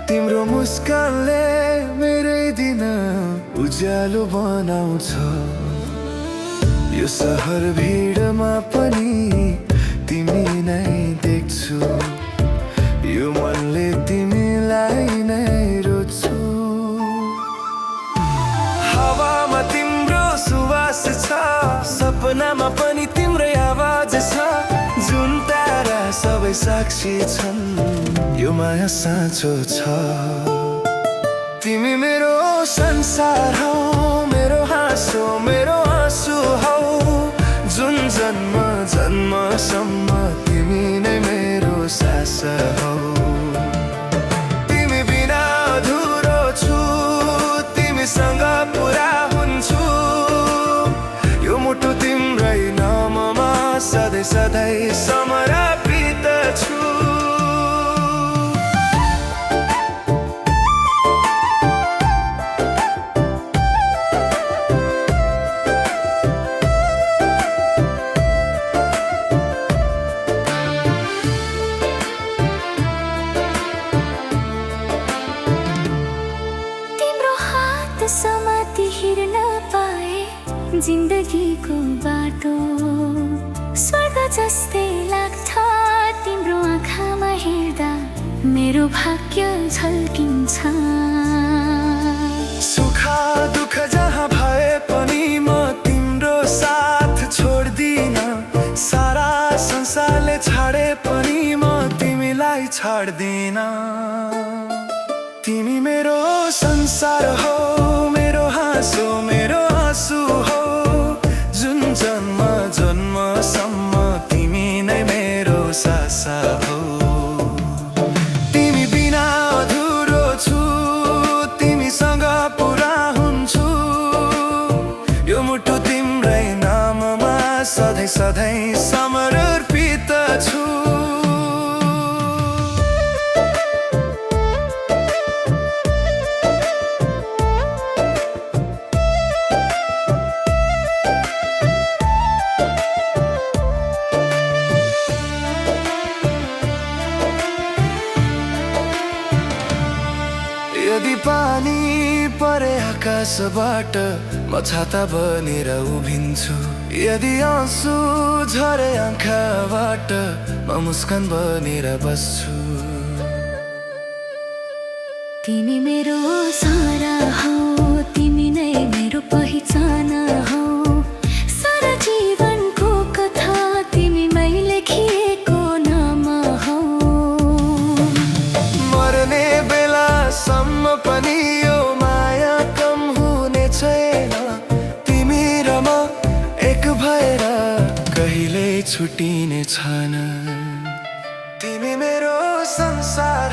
तिम्रो मुस्कानले मेरै दिन उज्यालो बनाउँछ। यो सहर भिडमा पनि तिमी नै देख्छु, यो मनले तिमीलाई नै रोज्छु। हावामा तिम्रो सुवास छ, सपनामा पनि तिम्रै आवाज छ। जुन तारा सबै साक्षी छन्, यो माया साँचो छ। तिमी मेरो संसार हौ, मेरो हाँसो, मेरो आँसु हौ। जुन जन्म जन्मसम्म तिमी नै मेरो सास हौ। तिमी बिना अधुरो छु, तिमीसँग पुरा हुन्छु। यो मुटु तिम्रै नाममा सधैँ सधैँ समर्पित छु। समाती हिँड्न पाए जिन्दगीको बाटो, स्वर्ग जस्तै लाग्छ तिम्रो आँखामा हेर्दा। मेरो भाग्य झल्किन्छ। सुख दुःख जहाँ भए पनि म तिम्रो साथ छोड्दिन। सारा संसारले छाडे पनि म तिमीलाई छाड्दिन। तिमी मेरो संसार हौ, मेरो हाँसो, मेरो आँसु हौ। जुन जन्म जन्मसम्म तिमी नै मेरो सास हौ। तिमी बिना अधुरो छु, तिमीसँग पुरा हुन्छु। यो मुटु तिम्रै नाममा सधैँ सधैँ समर्पित छु। यदि पानी परे आकाशबाट म छाता बनेर उभिन्छु। यदि आँसु झरे आँखाबाट म मुस्कान बनेर बस्छु। तिमी मेरो सारा हौ, तिमी नै मेरो पहिचान हौ। सारा जीवनको कथा तिमीमै लेखिएको नाम हौ। मर्ने बेलासम्म पनि यो माया कम हुने छैन। तिमी र म एक भएर कहिल्यै छुटिने छैन। तिमी मेरो संसार